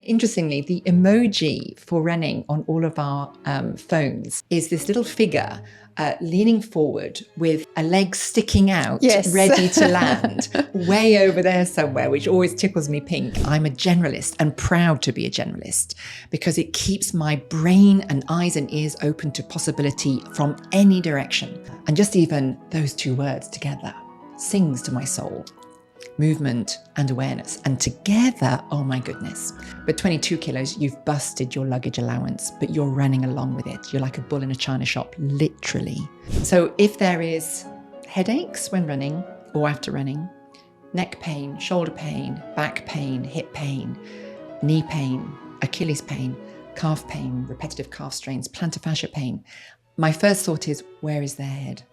Interestingly, the emoji for running on all of our phones is this little figure leaning forward with a leg sticking out, ready to land, way over there somewhere, which always tickles me pink. I'm a generalist and proud to be a generalist because it keeps my brain and eyes and ears open to possibility from any direction. And just even those two words together sings to my soul. Movement and awareness. And together, oh my goodness. But 22 kilos, you've busted your luggage allowance, but you're running along with it. You're like a bull in a china shop, literally. So if there is headaches when running or after running, neck pain, shoulder pain, back pain, hip pain, knee pain, Achilles pain, calf pain, repetitive calf strains, plantar fascia pain, my first thought is, where is their head?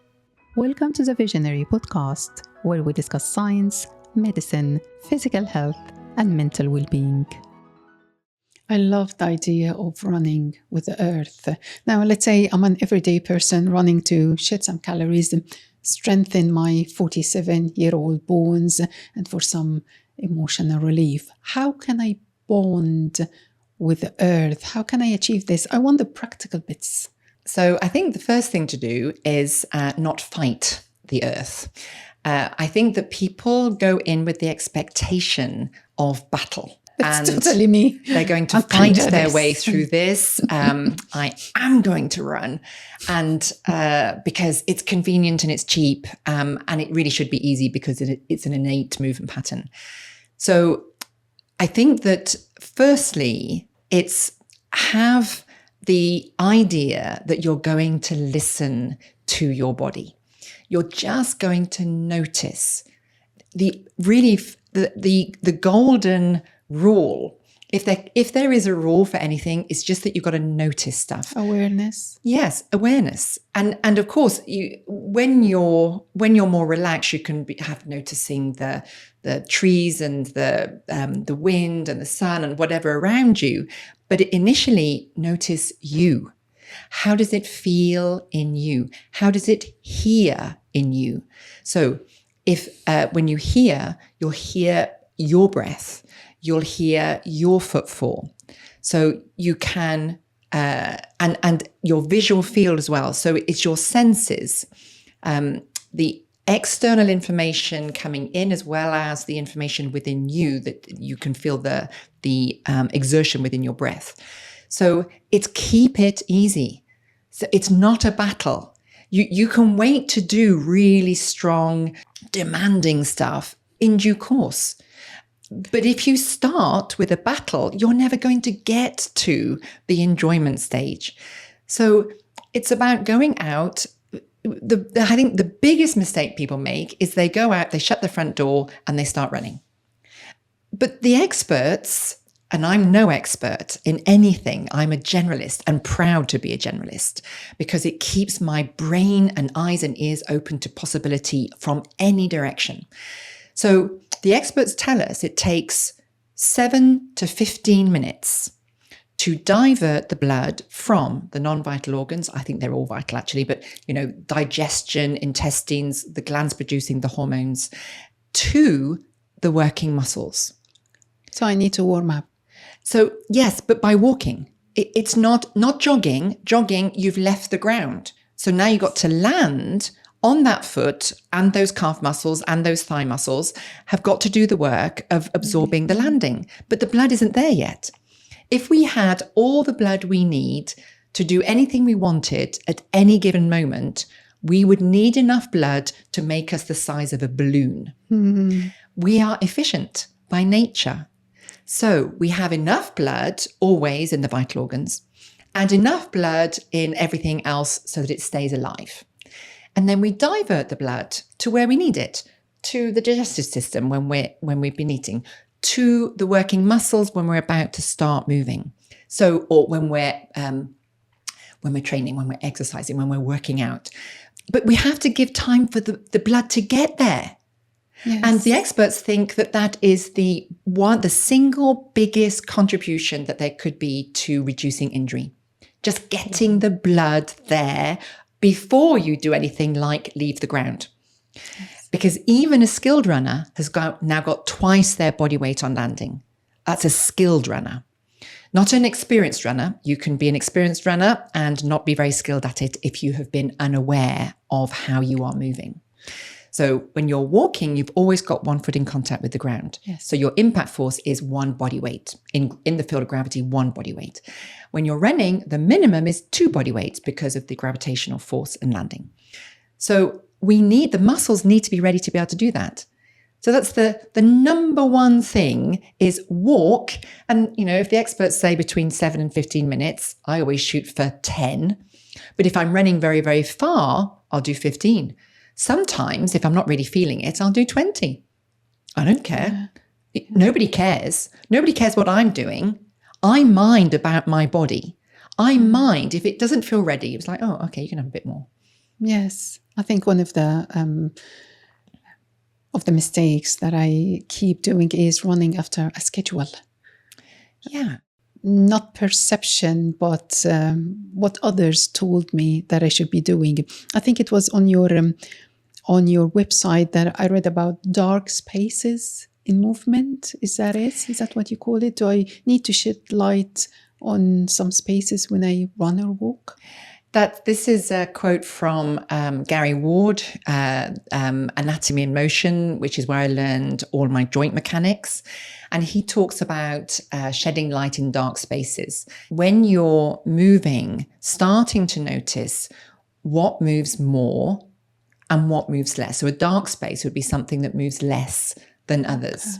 Welcome to the Visionary podcast, where we discuss science, medicine, physical health, and mental well-being. I love the idea of running with the earth. Now, let's say I'm an everyday person running to shed some calories, strengthen my 47-year-old bones, and for some emotional relief. How can I bond with the earth? How can I achieve this? I want the practical bits. So I think the first thing to do is not fight the earth. I think that people go in with the expectation of battle. That's totally me. They're going to fight their way through this. I am going to run. And because it's convenient and it's cheap. And it really should be easy because it's an innate movement pattern. So I think that firstly, it's have the idea that you're going to listen to your body. You're just going to notice the golden rule. If there is a rule for anything, it's just that you've got to notice stuff. Awareness. Yes, awareness. And of course, when you're more relaxed, you can have noticing the trees and the wind and the sun and whatever around you. But initially, notice you. How does it feel in you? How does it hear in you? So if when you hear, you'll hear your breath, you'll hear your footfall. So you can, and your visual field as well. So it's your senses, the external information coming in as well as the information within you that you can feel the exertion within your breath. So it's keep it easy. So it's not a battle. You can wait to do really strong, demanding stuff in due course. But if you start with a battle, you're never going to get to the enjoyment stage. So it's about going out. I think the biggest mistake people make is they go out, they shut the front door and they start running. But the experts, and I'm no expert in anything, I'm a generalist and proud to be a generalist because it keeps my brain and eyes and ears open to possibility from any direction. So the experts tell us it takes 7 to 15 minutes to divert the blood from the non-vital organs. I think they're all vital actually, but digestion, intestines, the glands producing the hormones, to the working muscles. So I need to warm up. So yes, but by walking. It's not jogging. Jogging, you've left the ground. So now you've got to land on that foot, and those calf muscles and those thigh muscles have got to do the work of absorbing the landing. But the blood isn't there yet. If we had all the blood we need to do anything we wanted at any given moment, we would need enough blood to make us the size of a balloon. Mm-hmm. We are efficient by nature. So we have enough blood always in the vital organs and enough blood in everything else so that it stays alive. And then we divert the blood to where we need it, to the digestive system when we've been eating, to the working muscles when we're about to start moving. So, or when we're training, when we're exercising, when we're working out. But we have to give time for the blood to get there. Yes. And the experts think that is the single biggest contribution that there could be to reducing injury. Just getting the blood there before you do anything like leave the ground. Yes. Because even a skilled runner has now got twice their body weight on landing. That's a skilled runner. Not an experienced runner. You can be an experienced runner and not be very skilled at it if you have been unaware of how you are moving. So when you're walking, you've always got one foot in contact with the ground. Yes. So your impact force is one body weight. In the field of gravity, one body weight. When you're running, the minimum is two body weights because of the gravitational force and landing. So the muscles need to be ready to be able to do that. So that's the number one thing is walk. And, if the experts say between 7 and 15 minutes, I always shoot for 10. But if I'm running very, very far, I'll do 15. Sometimes if I'm not really feeling it, I'll do 20. I don't care. Yeah. Nobody cares. Nobody cares what I'm doing. I mind about my body. I mind if it doesn't feel ready. It's like, oh, okay, you can have a bit more. Yes. I think one of the mistakes that I keep doing is running after a schedule. Yeah. Not perception, but what others told me that I should be doing. I think it was on your website that I read about dark spaces in movement. Is that it? Is that what you call it? Do I need to shed light on some spaces when I run or walk? This is a quote from Gary Ward, Anatomy in Motion, which is where I learned all my joint mechanics. And he talks about shedding light in dark spaces. When you're moving, starting to notice what moves more and what moves less. So a dark space would be something that moves less than others.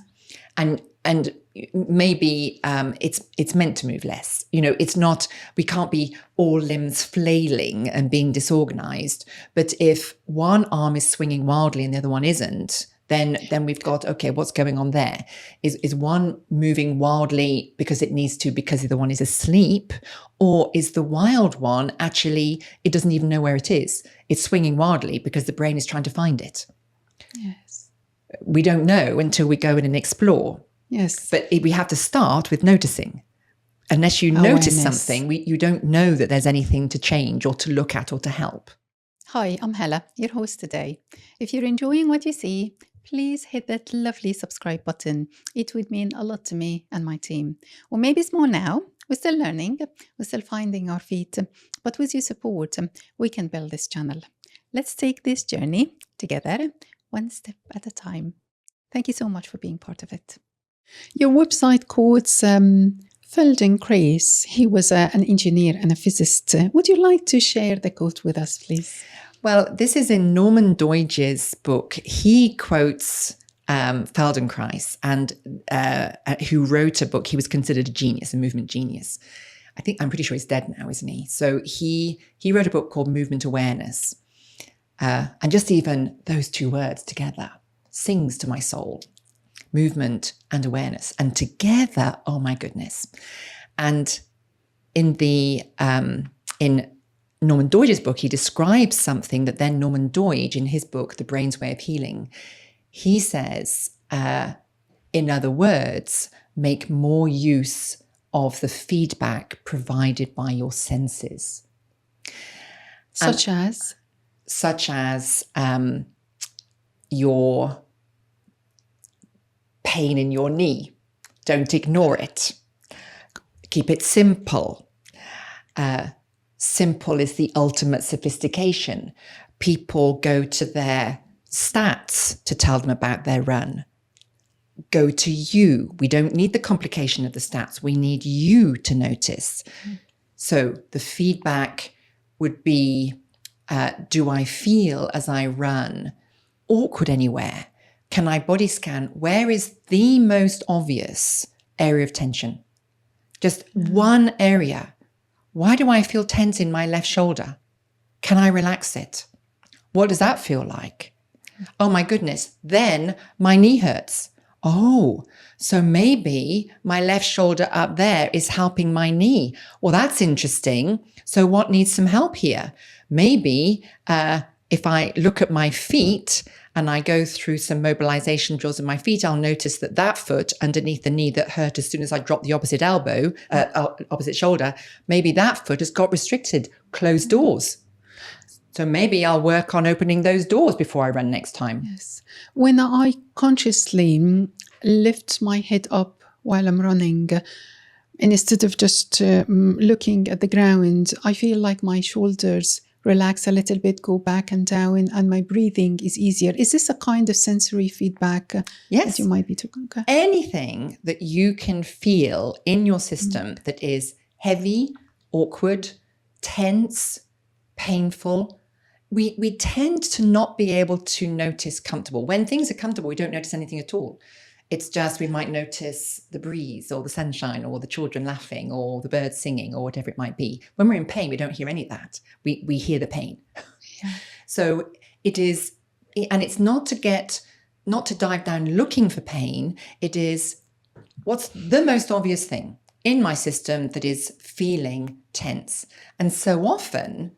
Okay. And maybe it's meant to move less. It's not, we can't be all limbs flailing and being disorganized. But if one arm is swinging wildly and the other one isn't, then we've got, okay, what's going on there? Is one moving wildly because it needs to, because the other one is asleep? Or is the wild one actually, it doesn't even know where it is? It's swinging wildly because the brain is trying to find it. Yes. We don't know until we go in and explore. Yes. But we have to start with noticing. Unless you notice something, you don't know that there's anything to change or to look at or to help. Hi, I'm Hella, your host today. If you're enjoying what you see, please hit that lovely subscribe button. It would mean a lot to me and my team. Or maybe it's more now. We're still learning. We're still finding our feet. But with your support, we can build this channel. Let's take this journey together, one step at a time. Thank you so much for being part of it. Your website quotes Feldenkrais. He was an engineer and a physicist. Would you like to share the quote with us, please? Well, this is in Norman Doidge's book. He quotes Feldenkrais, and who wrote a book. He was considered a genius, a movement genius. I'm pretty sure he's dead now, isn't he? So he wrote a book called Movement Awareness. And just even those two words together sings to my soul. Movement and awareness. And together, oh my goodness. And in Norman Doidge's book, he describes something that then Norman Doidge, in his book, The Brain's Way of Healing, he says, in other words, make more use of the feedback provided by your senses. Such as your pain in your knee. Don't ignore it. Keep it simple. Simple is the ultimate sophistication. People go to their stats to tell them about their run. Go to you. We don't need the complication of the stats. We need you to notice. So the feedback would be, do I feel as I run awkward anywhere? Can I body scan? Where is the most obvious area of tension? Just one area. Why do I feel tense in my left shoulder? Can I relax it? What does that feel like? Oh my goodness. Then my knee hurts. Oh, so maybe my left shoulder up there is helping my knee. Well, that's interesting. So what needs some help here? Maybe if I look at my feet and I go through some mobilization drills in my feet, I'll notice that foot underneath the knee that hurt as soon as I dropped the opposite opposite shoulder, maybe that foot has got restricted, closed doors. So maybe I'll work on opening those doors before I run next time. Yes. When I consciously lift my head up while I'm running, And instead of just looking at the ground, I feel like my shoulders relax a little bit, go back and down, and my breathing is easier. Is this a kind of sensory feedback Yes. that you might be talking about? Okay. Anything that you can feel in your system that is heavy, awkward, tense, painful, we tend to not be able to notice comfortable. When things are comfortable, we don't notice anything at all. It's just we might notice the breeze or the sunshine or the children laughing or the birds singing or whatever it might be. When we're in pain, we don't hear any of that. We hear the pain. Yeah. So it is, and it's not to dive down looking for pain. It is what's the most obvious thing in my system that is feeling tense. And so often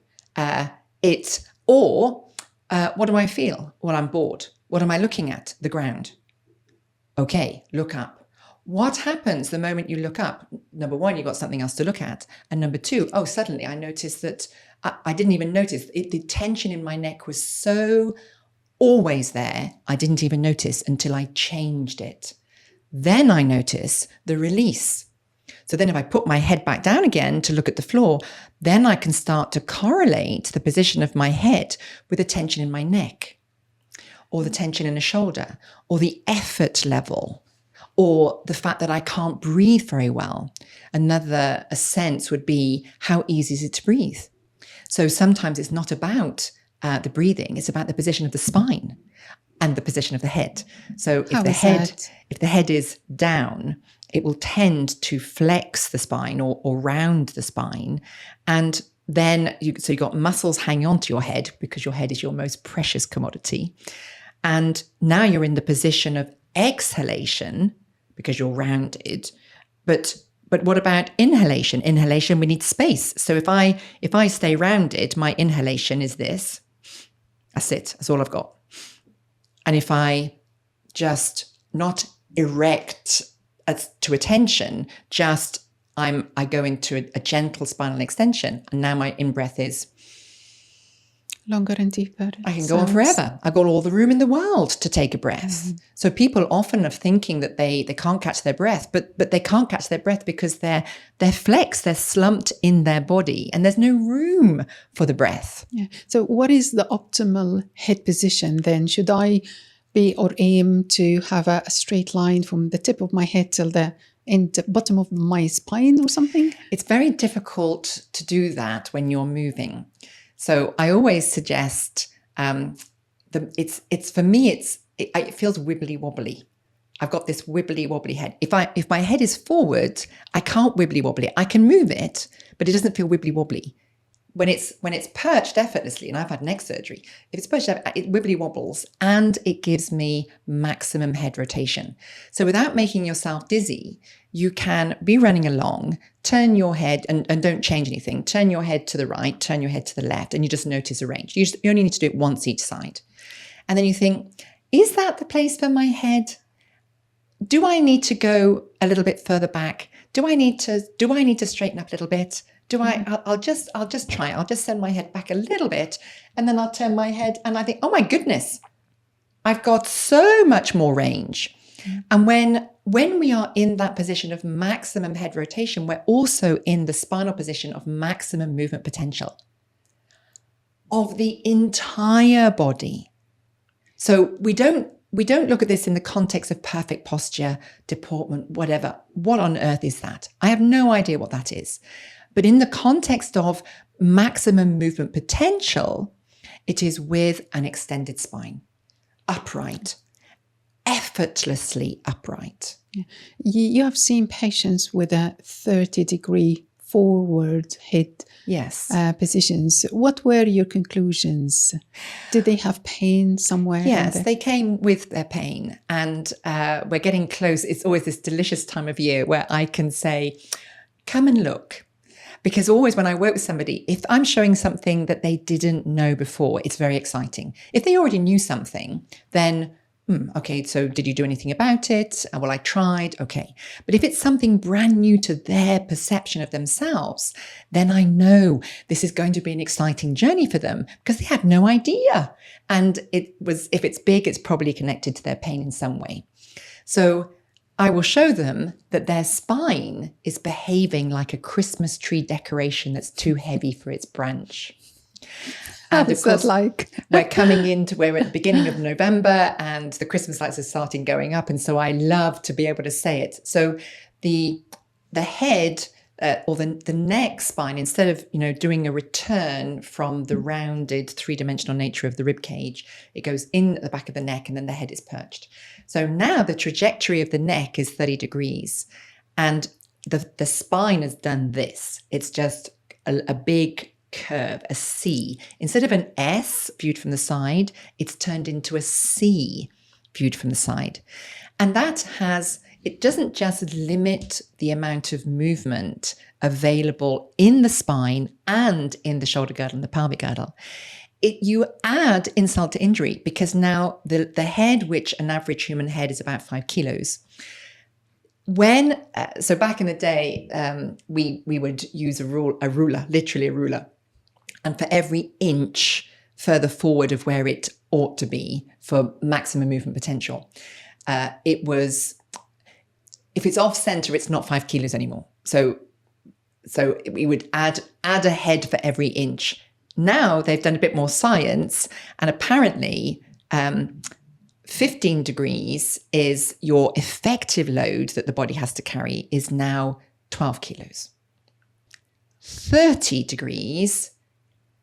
what do I feel? Well, I'm bored. What am I looking at? The ground. Okay, look up. What happens the moment you look up? Number one, you've got something else to look at. And number two, suddenly I noticed that I didn't even notice. The tension in my neck was so always there, I didn't even notice until I changed it. Then I notice the release. So then if I put my head back down again to look at the floor, then I can start to correlate the position of my head with the tension in my neck, or the tension in the shoulder, or the effort level, or the fact that I can't breathe very well. Another sense would be, how easy is it to breathe? So sometimes it's not about the breathing, it's about the position of the spine and the position of the head. So if the head is down, it will tend to flex the spine or round the spine. And then you've got muscles hanging onto your head because your head is your most precious commodity. And now you're in the position of exhalation because you're rounded. But what about inhalation? Inhalation, we need space. So if I stay rounded, my inhalation is this. That's it. That's all I've got. And if I just not erect to attention, just I go into a gentle spinal extension, and now my in-breath is longer and deeper. I can go on forever. I've got all the room in the world to take a breath. Mm-hmm. So people often are thinking that they can't catch their breath, but they can't catch their breath because they're flexed, they're slumped in their body, and there's no room for the breath. Yeah. So what is the optimal head position then? Should I be or aim to have a straight line from the tip of my head till the bottom of my spine or something? It's very difficult to do that when you're moving. So I always suggest it feels wibbly wobbly. I've got this wibbly wobbly head. If my head is forward, I can't wibbly wobbly. I can move it, but it doesn't feel wibbly wobbly. When it's perched effortlessly, and I've had neck surgery, if it's perched, it wibbly wobbles and it gives me maximum head rotation. So without making yourself dizzy, you can be running along, turn your head and don't change anything. Turn your head to the right, turn your head to the left, and you just notice a range. You only need to do it once each side. And then you think, is that the place for my head? Do I need to go a little bit further back? Do I need to straighten up a little bit? I'll just try. I'll just send my head back a little bit, and then I'll turn my head and I think, oh my goodness, I've got so much more range. And when we are in that position of maximum head rotation, we're also in the spinal position of maximum movement potential of the entire body. So we don't look at this in the context of perfect posture, deportment, whatever. What on earth is that? I have no idea what that is. But in the context of maximum movement potential, it is with an extended spine, upright, effortlessly upright. Yeah. You have seen patients with a 30-degree forward head positions. What were your conclusions? Did they have pain somewhere? Yes, they came with their pain, and we're getting close. It's always this delicious time of year where I can say, come and look. Because always when I work with somebody, if I'm showing something that they didn't know before, it's very exciting. If they already knew something, then, okay, so did you do anything about it? Well, I tried. Okay. But if it's something brand new to their perception of themselves, then I know this is going to be an exciting journey for them because they have no idea. And if it's big, it's probably connected to their pain in some way. So I will show them that their spine is behaving like a Christmas tree decoration that's too heavy for its branch. How And is that like? we're coming into where we're at the beginning of November and the Christmas lights are starting going up. And so I love to be able to say it. So the head or the neck spine, instead of, doing a return from the rounded three-dimensional nature of the rib cage, it goes in at the back of the neck and then the head is perched. So now the trajectory of the neck is 30 degrees and the spine has done this. It's just a big curve, a C. Instead of an S viewed from the side, it's turned into a C viewed from the side. And it doesn't just limit the amount of movement available in the spine and in the shoulder girdle and the pelvic girdle. You add insult to injury because now the head, which an average human head is about 5 kilos. So back in the day, we would use a ruler, literally a ruler. And for every inch further forward of where it ought to be for maximum movement potential, if it's off center, it's not 5 kilos anymore. So we would add a head for every inch. Now they've done a bit more science, and apparently 15 degrees is your effective load that the body has to carry is now 12 kilos. 30 degrees,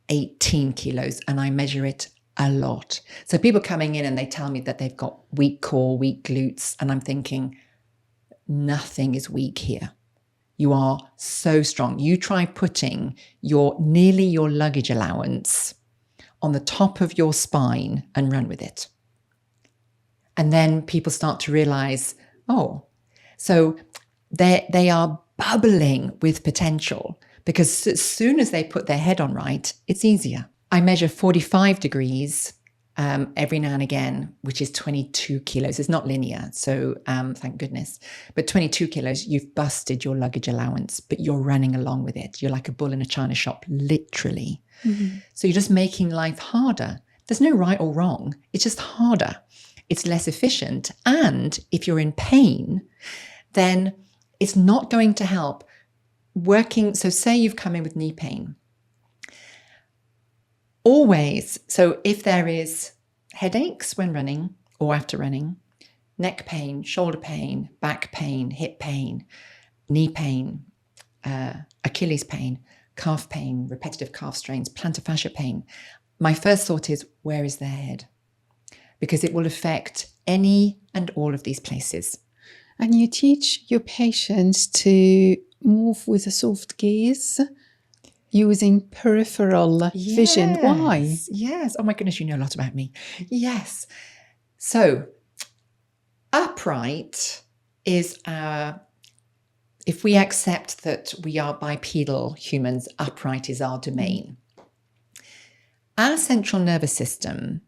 18 kilos, and I measure it a lot. So people coming in and they tell me that they've got weak core, weak glutes, and I'm thinking, nothing is weak here. You are so strong. You try putting nearly your luggage allowance on the top of your spine and run with it. And then people start to realize, so they are bubbling with potential because as soon as they put their head on right, it's easier. I measure 45 degrees every now and again, which is 22 kilos. It's not linear, so thank goodness. But 22 kilos, you've busted your luggage allowance, but you're running along with it. You're like a bull in a china shop, literally. Mm-hmm. So you're just making life harder. There's no right or wrong. It's just harder. It's less efficient. And if you're in pain, then it's not going to help working. So say you've come in with knee pain. Always, so if there is headaches when running or after running, neck pain, shoulder pain, back pain, hip pain, knee pain, Achilles pain, calf pain, repetitive calf strains, plantar fascia pain, my first thought is, where is their head? Because it will affect any and all of these places. And you teach your patients to move with a soft gaze, using peripheral vision. Why? Yes. Oh my goodness, you know a lot about me. Yes. So upright is if we accept that we are bipedal humans, upright is our domain. Our central nervous system,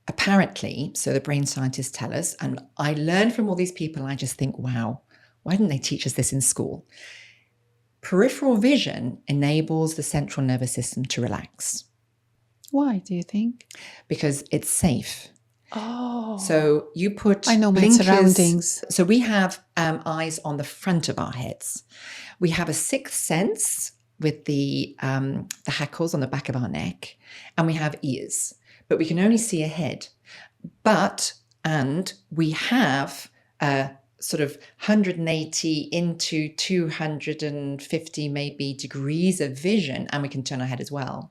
apparently, so the brain scientists tell us, and I learn from all these people, I just think, wow, why didn't they teach us this in school? Peripheral vision enables the central nervous system to relax. Why do you think? Because it's safe. Oh. So you put I know my blinkers. surroundings. So we have eyes on the front of our heads. We have a sixth sense with the hackles on the back of our neck, and we have ears, but we can only see ahead. And we have sort of 180 into 250 maybe degrees of vision, and we can turn our head as well.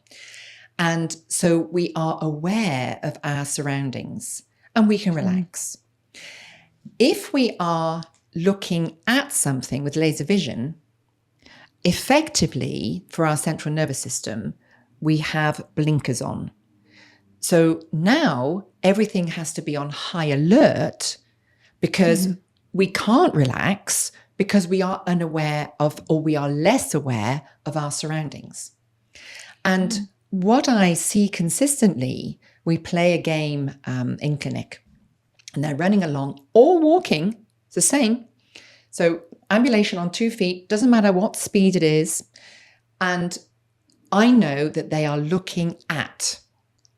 And so we are aware of our surroundings and we can relax. If we are looking at something with laser vision, effectively for our central nervous system, we have blinkers on. So now everything has to be on high alert because we can't relax because we are unaware of, or we are less aware of our surroundings. And what I see consistently, we play a game in clinic and they're running along or walking, it's the same. So ambulation on 2 feet, doesn't matter what speed it is. And I know that they are looking at,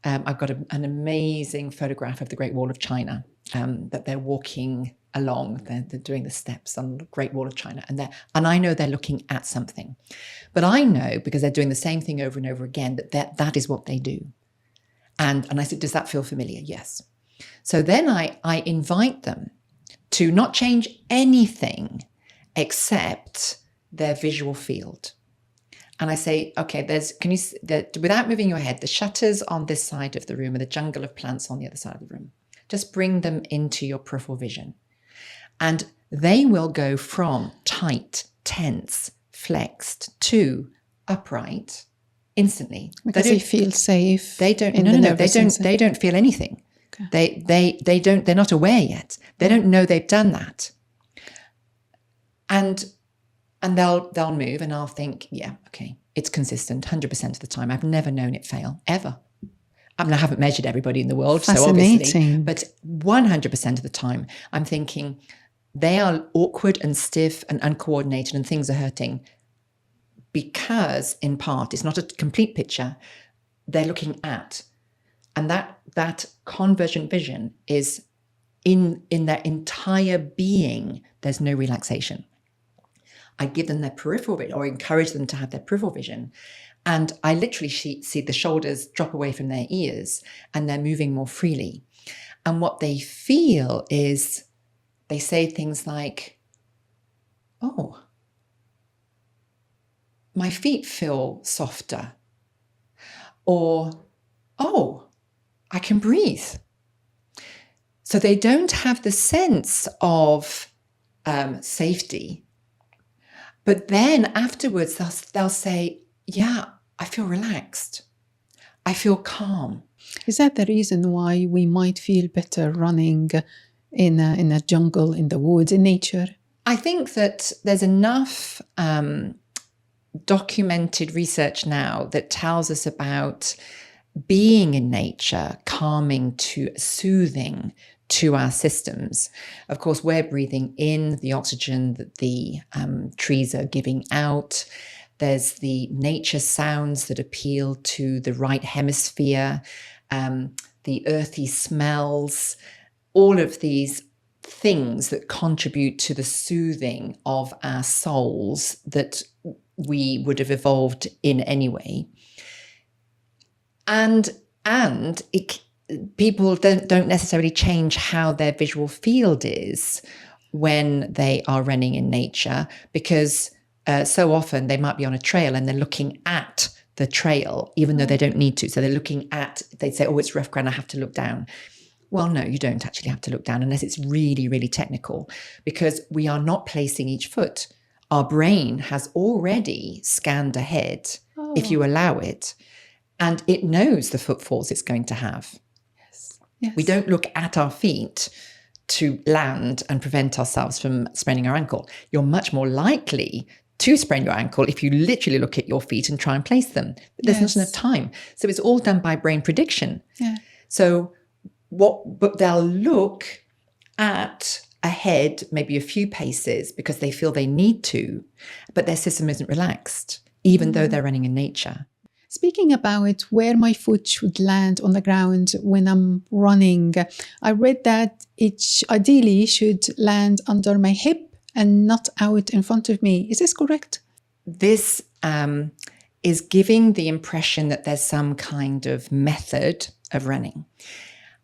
I've got an amazing photograph of the Great Wall of China, that they're walking along. They're doing the steps on the Great Wall of China, and I know they're looking at something. But I know, because they're doing the same thing over and over again, that is what they do. And I said, does that feel familiar? Yes. So then I invite them to not change anything except their visual field. And I say, okay, without moving your head, the shutters on this side of the room and the jungle of plants on the other side of the room, just bring them into your peripheral vision. And they will go from tight, tense, flexed to upright instantly. Because they feel safe. They don't, they don't feel anything. Okay. They don't, they're not aware yet. They don't know they've done that. And they'll move, and I'll think, yeah, okay, it's consistent 100% of the time. I've never known it fail, ever. I mean, I haven't measured everybody in the world, so obviously, but 100% of the time, I'm thinking they are awkward and stiff and uncoordinated, and things are hurting because, in part, it's not a complete picture. They're looking at, and that convergent vision is in their entire being. There's no relaxation. I give them their peripheral vision, or encourage them to have their peripheral vision. And I literally see the shoulders drop away from their ears, and they're moving more freely. And what they feel is, they say things like, oh, my feet feel softer. Or, oh, I can breathe. So they don't have the sense of safety. But then afterwards, they'll say, yeah, I feel relaxed. I feel calm. Is that the reason why we might feel better running in a jungle, in the woods, in nature? I think that there's enough documented research now that tells us about being in nature, calming to soothing to our systems. Of course, we're breathing in the oxygen that the trees are giving out. There's the nature sounds that appeal to the right hemisphere, the earthy smells, all of these things that contribute to the soothing of our souls that we would have evolved in anyway. And people don't necessarily change how their visual field is when they are running in nature, because so often they might be on a trail and they're looking at the trail, even though they don't need to. So they're looking at, they'd say, oh, it's rough ground, I have to look down. Well, no, you don't actually have to look down unless it's really, really technical, because we are not placing each foot. Our brain has already scanned ahead, if you allow it, and it knows the footfalls it's going to have. Yes. We don't look at our feet to land and prevent ourselves from spraining our ankle. You're much more likely to sprain your ankle if you literally look at your feet and try and place them. There's not enough time. So it's all done by brain prediction. Yeah. So but they'll look at ahead, maybe a few paces, because they feel they need to, but their system isn't relaxed, even though they're running in nature. Speaking about where my foot should land on the ground when I'm running, I read that it ideally should land under my hip and not out in front of me. Is this correct? This is giving the impression that there's some kind of method of running.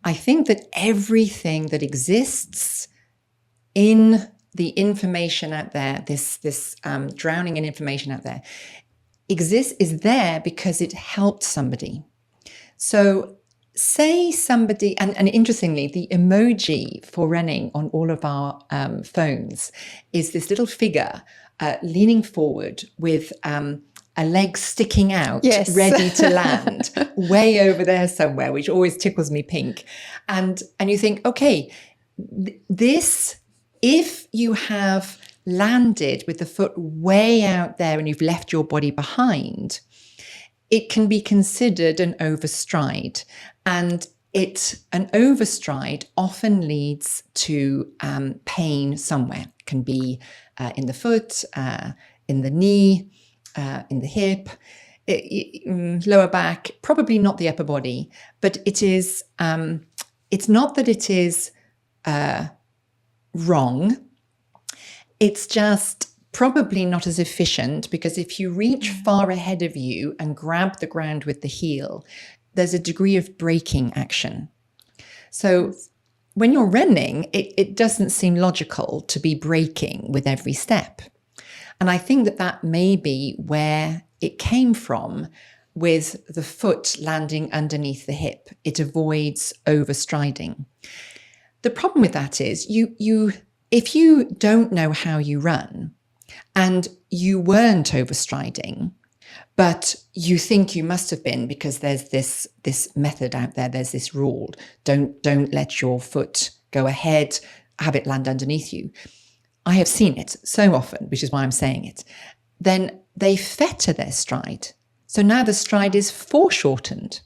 I think that everything that exists in the information out there, this drowning in information out there, is there because it helped somebody. So say somebody, and interestingly, the emoji for running on all of our phones is this little figure leaning forward with a leg sticking out, ready to land, way over there somewhere, which always tickles me pink. And you think, okay, this, if you have landed with the foot way out there and you've left your body behind, it can be considered an overstride. And an overstride often leads to pain somewhere. It can be in the foot, in the knee, in the hip, lower back, probably not the upper body, but it is, it's not that it is wrong. It's just probably not as efficient, because if you reach far ahead of you and grab the ground with the heel, there's a degree of braking action. So when you're running, it doesn't seem logical to be braking with every step. And I think that may be where it came from with the foot landing underneath the hip. It avoids overstriding. The problem with that is if you don't know how you run and you weren't overstriding, but you think you must have been because there's this method out there, there's this rule, don't let your foot go ahead, have it land underneath you. I have seen it so often, which is why I'm saying it. Then they fetter their stride. So now the stride is foreshortened.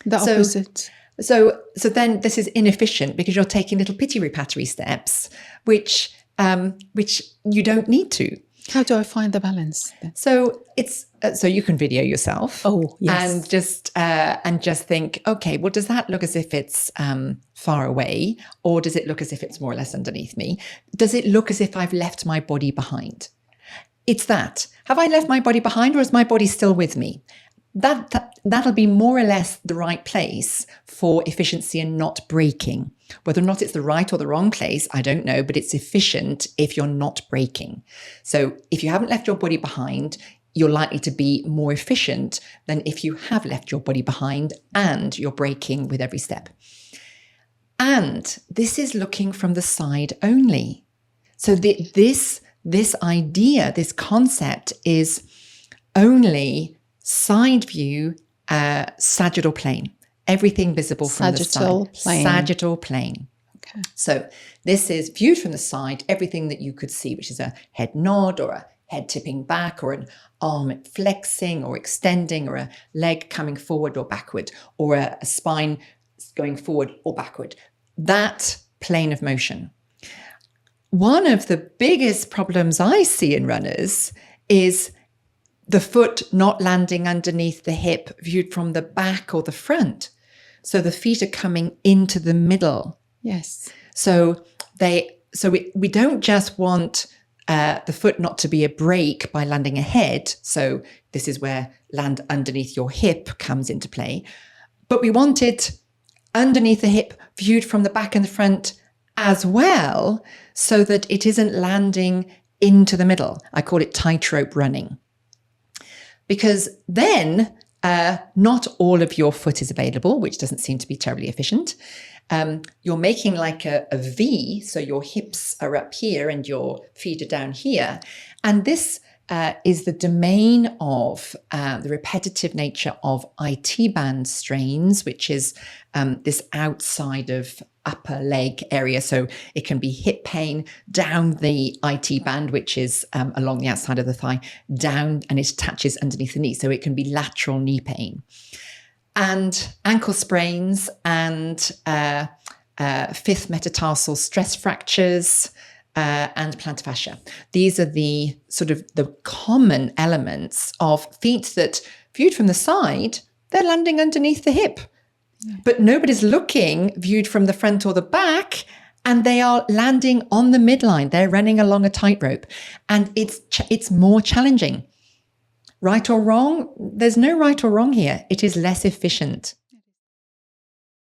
The opposite. So then this is inefficient, because you're taking little pitty-repattery steps, which you don't need to. How do I find the balance then? So it's so you can video yourself. Oh, yes. And just think, okay, well, does that look as if it's far away, or does it look as if it's more or less underneath me? Does it look as if I've left my body behind? It's that. Have I left my body behind, or is my body still with me? That'll be more or less the right place for efficiency and not braking. Whether or not it's the right or the wrong place, I don't know, but it's efficient if you're not braking. So if you haven't left your body behind, you're likely to be more efficient than if you have left your body behind and you're braking with every step. And this is looking from the side only. So this idea, this concept is only side view, sagittal plane. Everything visible from the side. Sagittal plane. Okay. So this is viewed from the side, everything that you could see, which is a head nod or a head tipping back or an arm flexing or extending or a leg coming forward or backward or a spine going forward or backward. That plane of motion. One of the biggest problems I see in runners is the foot not landing underneath the hip viewed from the back or the front. So the feet are coming into the middle. Yes. So we don't just want the foot not to be a brake by landing ahead. So this is where land underneath your hip comes into play. But we want it underneath the hip viewed from the back and the front as well, so that it isn't landing into the middle. I call it tightrope running. Because then not all of your foot is available, which doesn't seem to be terribly efficient. You're making like a V, so your hips are up here and your feet are down here. And this is the domain of the repetitive nature of IT band strains, which is this outside of upper leg area. So it can be hip pain down the IT band, which is along the outside of the thigh, down, and it attaches underneath the knee. So it can be lateral knee pain. And ankle sprains and fifth metatarsal stress fractures and plantar fascia. These are the sort of the common elements of feet that, viewed from the side, they're landing underneath the hip. Yeah. But nobody's looking viewed from the front or the back, and they are landing on the midline. They're running along a tightrope, and it's more challenging. Right or wrong? There's no right or wrong here. It is less efficient.